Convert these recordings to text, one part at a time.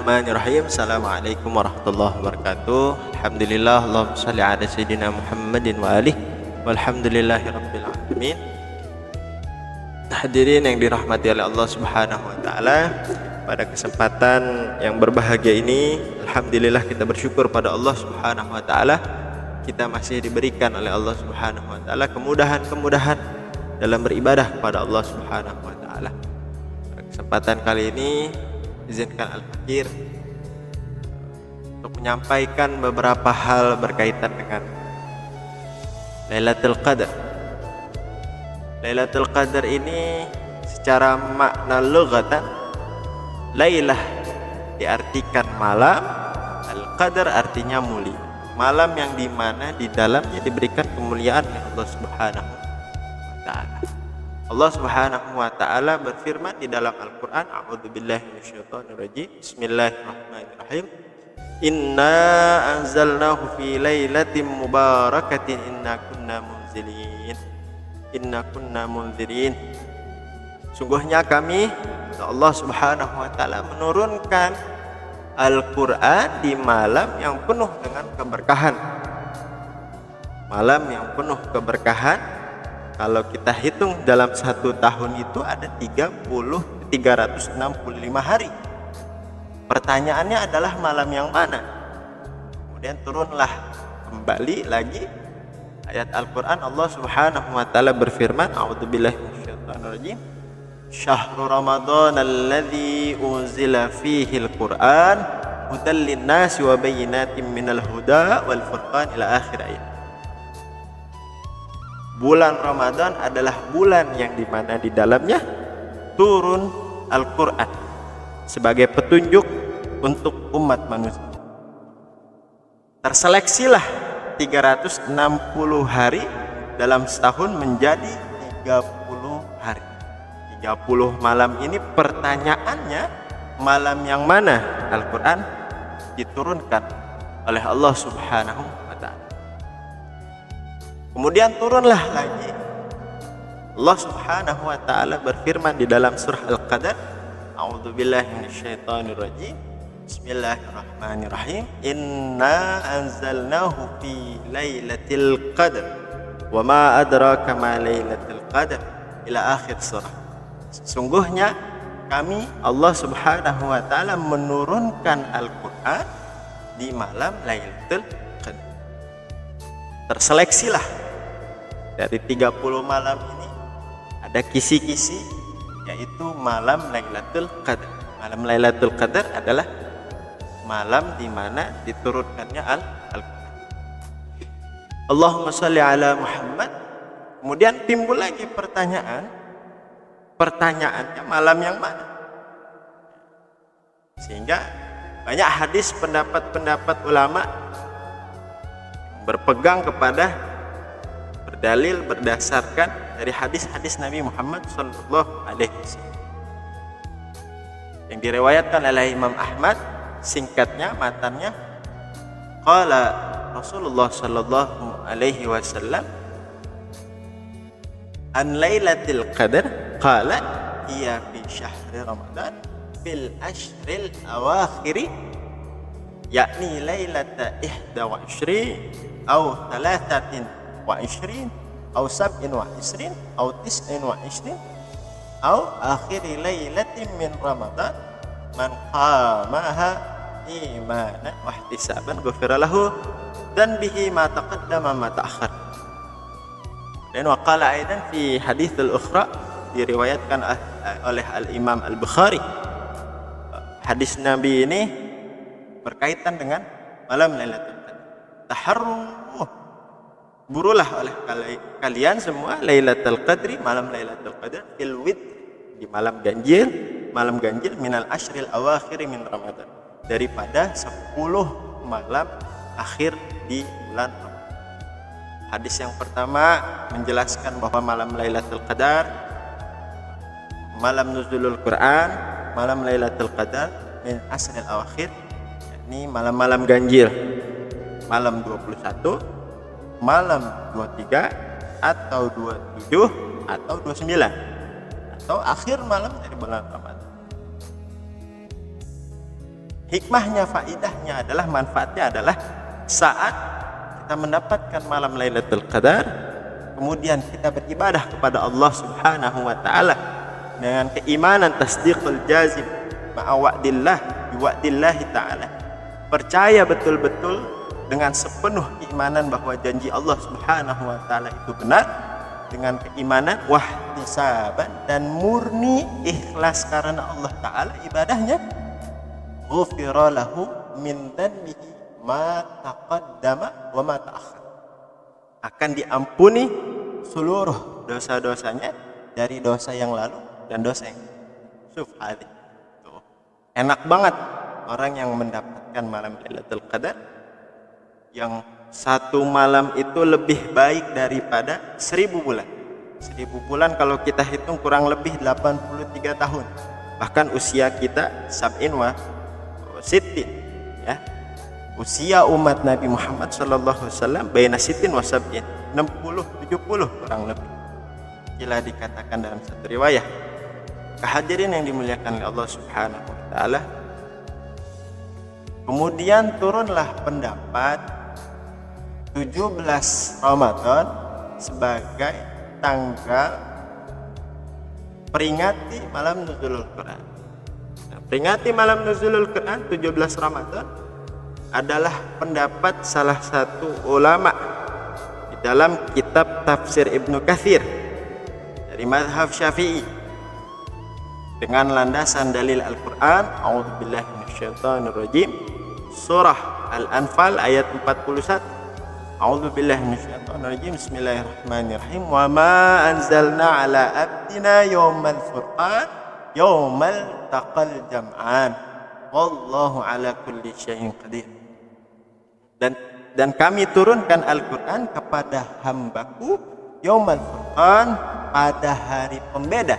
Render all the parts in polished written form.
Bismillahirrahmanirrahim. Assalamualaikum warahmatullahi wabarakatuh. Alhamdulillah, Allahumma shalli ala sayyidina Muhammadin wa alihi walhamdulillahi rabbil alamin. Hadirin yang dirahmati oleh Allah Subhanahu wa taala, pada kesempatan yang berbahagia ini alhamdulillah kita bersyukur pada Allah Subhanahu wa taala, kita masih diberikan oleh Allah Subhanahu wa taala kemudahan-kemudahan dalam beribadah kepada Allah Subhanahu wa taala. Pada kesempatan kali ini izinkan Al-Fakir untuk menyampaikan beberapa hal berkaitan dengan Lailatul Qadar. Lailatul Qadar ini secara makna lughatan, Lailah diartikan malam, Al-Qadar artinya mulia. Malam yang dimana di dalamnya diberikan kemuliaan oleh Allah Subhanahu wa taala. Allah Subhanahu wa taala berfirman di dalam Al-Qur'an, a'udzubillahi minasyaitonirrajim. Bismillahirrahmanirrahim. Inna anzalnahu fi lailatin mubarakatin inna kunna munzilin. Inna kunna munzirin. Sungguhnya kami, Allah Subhanahu wa taala, menurunkan Al-Qur'an di malam yang penuh dengan keberkahan. Malam yang penuh keberkahan. Kalau kita hitung dalam satu tahun itu ada 365 hari. Pertanyaannya adalah malam yang mana? Kemudian turunlah kembali lagi ayat Al-Quran. Allah Subhanahu wa taala berfirman, a'udzubillahi minasyaitonirrajim. Syahrul Ramadan alladzi unzila fihi al-Qur'an hudan lin-nasi wa bayyinatin minal huda wal furqan ila akhir ayat. Bulan Ramadan adalah bulan yang dimana di dalamnya turun Al-Quran sebagai petunjuk untuk umat manusia. Terseleksilah 360 hari dalam setahun menjadi 30 hari. 30 malam ini pertanyaannya, malam yang mana Al-Quran diturunkan oleh Allah Subhanahu wa ta'ala. Kemudian turunlah lagi Allah Subhanahu wa taala berfirman di dalam surah Al-Qadar, a'udzubillahi minasyaitonirrajim. Bismillahirrahmanirrahim. Inna anzalnahu fi lailatul qadar wa ma adraka ma lailatul qadar ila akhir surah. Sesungguhnya kami, Allah Subhanahu wa taala, menurunkan Al-Qur'an di malam Lailatul Qadar. Terseleksilah dari 30 malam ini ada kisi-kisi, yaitu malam Lailatul Qadar. Malam Lailatul Qadar adalah malam di mana diturunkannya Al-Qur'an. Allahumma shalli ala Muhammad. Kemudian timbul lagi pertanyaannya malam yang mana? Sehingga banyak hadis, pendapat ulama berpegang kepada, berdalil berdasarkan dari hadis-hadis Nabi Muhammad sallallahu alaihi wasallam yang diriwayatkan oleh Imam Ahmad. Singkatnya, matannya, qala Rasulullah sallallahu alaihi wasallam an lailatul qadar qala iya fi syahri ramadan fil ashril awakhiri yakni lailata 21 atau 23 atau 27 atau 29 atau akhir lailatin min ramadan man qamaha imanan wa ihtisaban ghufira lahu dan bihi ma taqaddama ma ta'akhkhar. Dan waqala aidan fi hadits al-ukhra, diriwayatkan oleh al-Imam Al-Bukhari, hadis Nabi ini berkaitan dengan malam Lailatul Qadar. Taharru, burulah oleh kalian semua Lailatul Qadri, malam Lailatul Qadar, fil witr, di malam ganjil minal ashril awakhir min Ramadan, daripada 10 malam akhir di bulan Ramadan. Hadis yang pertama menjelaskan bahwa malam Lailatul Qadar, malam nuzulul Quran, malam Lailatul Qadar min ashril awakhir, yakni malam-malam ganjil, malam 21, malam 23 atau 27 atau 29 atau akhir malam dari bulan Ramadan. hikmahnya, faidahnya adalah, manfaatnya adalah saat kita mendapatkan malam Lailatul Qadar, kemudian kita beribadah kepada Allah Subhanahu wa taala dengan keimanan tasdiqul jazim ma'a wa'dillah biwa'dillahi ta'ala. Percaya betul-betul dengan sepenuh keimanan bahwa janji Allah Subhanahu wa taala itu benar, dengan keimanan wahtisaban dan murni ikhlas karena Allah taala ibadahnya, ghufira lahu min dhanbihi ma taqaddama wa ma ta'akhkhar. Akan diampuni seluruh dosa-dosanya dari dosa yang lalu dan dosa yang subhanallah. Enak banget orang yang mendapatkan malam Lailatul Qadar, yang satu malam itu lebih baik daripada 1000 bulan. 1000 bulan kalau kita hitung kurang lebih 83 tahun. Bahkan usia kita sab'in wa sittin, ya. Usia umat Nabi Muhammad sallallahu alaihi wasallam baina sittin wa sab'in, 60 70 kurang lebih. Bila dikatakan dalam satu riwayah. Kehadirin yang dimuliakan oleh Allah Subhanahu wa taala, kemudian turunlah pendapat 17 Ramadan sebagai tanggal peringati malam nuzulul Quran. Nah, peringati malam nuzulul Quran 17 Ramadan adalah pendapat salah satu ulama di dalam kitab tafsir Ibnu Katsir dari mazhab Syafi'i dengan landasan dalil Al-Quran. A'udzubillahi minasyaitonirrajim, surah Al-Anfal ayat 41. A'udzubillahi minasyaitonirrajim, bismillahirrahmanirrahim, wa ma anzalna ala abdina yawmal furqan yawmal taqal jam'an wallahu ala kulli syai'in qadir. Dan kami turunkan Al-Quran kepada hambaku yawmal furqan, pada hari pembeda,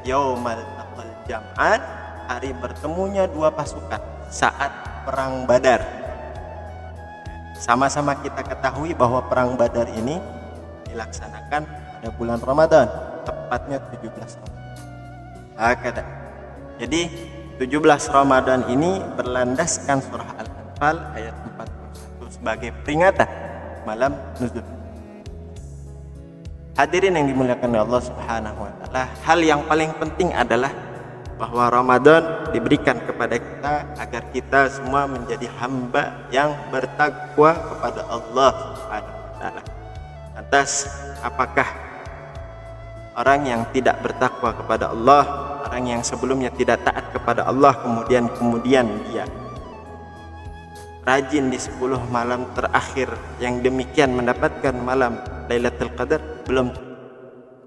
yawmal taqal jam'an, hari bertemunya dua pasukan saat perang Badar. Sama-sama kita ketahui bahwa perang Badar ini dilaksanakan pada bulan Ramadan, tepatnya 17 Ramadan. Jadi 17 Ramadan ini berlandaskan surah Al-Anfal ayat 41 sebagai peringatan malam nuzul. Hadirin yang dimuliakan oleh Allah Subhanahu wa taala, hal yang paling penting adalah bahwa Ramadan diberikan kepada kita agar kita semua menjadi hamba yang bertakwa kepada Allah Subhanahu wa taala. Lantas, apakah orang yang tidak bertakwa kepada Allah, orang yang sebelumnya tidak taat kepada Allah, kemudian dia rajin di 10 malam terakhir yang demikian mendapatkan malam Lailatul Qadar? Belum.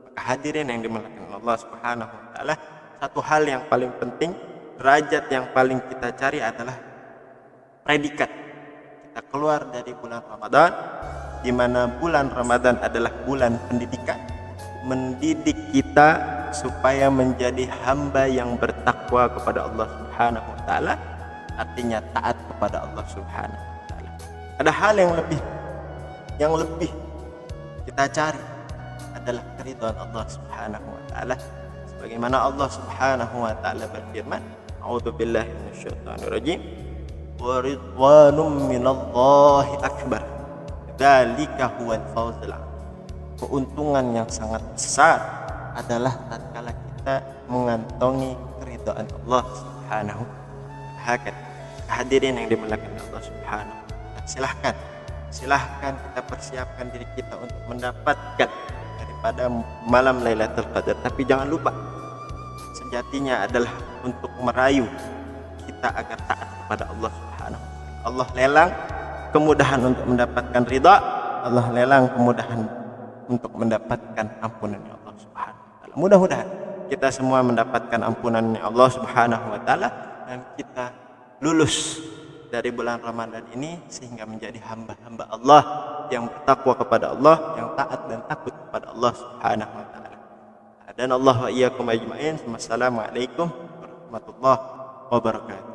Maka hadirin yang dimuliakan Allah Subhanahu wa taala, satu hal yang paling penting, derajat yang paling kita cari adalah predikat. Kita keluar dari bulan Ramadan, di mana bulan Ramadan adalah bulan pendidikan, mendidik kita supaya menjadi hamba yang bertakwa kepada Allah Subhanahu wa taala, artinya taat kepada Allah Subhanahu wa taala. Ada hal yang lebih kita cari adalah keridhaan Allah Subhanahu wa taala. Sebagaimana Allah Subhanahu wa taala berfirman, a'udzubillahi minasyaitonirrajim, wa ridwanum minallahi akbar, dzalika huwal fawzul 'adzim. Keuntungan yang sangat besar adalah tatkala kita mengantongi keridhaan Allah Subhanahu wa taala. Hadirin yang dimuliakan Allah Subhanahu wa taala, silahkan kita persiapkan diri kita untuk mendapatkan daripada malam Lailatul Qadar. Tapi jangan lupa, sejatinya adalah untuk merayu kita agar taat kepada Allah Subhanahu wa taala. Allah lelang kemudahan untuk mendapatkan ridha, Allah lelang kemudahan untuk mendapatkan ampunan Allah Subhanahu wa taala. Mudah-mudahan kita semua mendapatkan ampunan Allah Subhanahu wa taala dan kita lulus dari bulan Ramadan ini sehingga menjadi hamba-hamba Allah yang bertakwa kepada Allah, yang taat dan takut kepada Allah Subhanahu wa taala. Dan Allah wa iyyakum ajmain. Wassalamualaikum warahmatullahi wabarakatuh.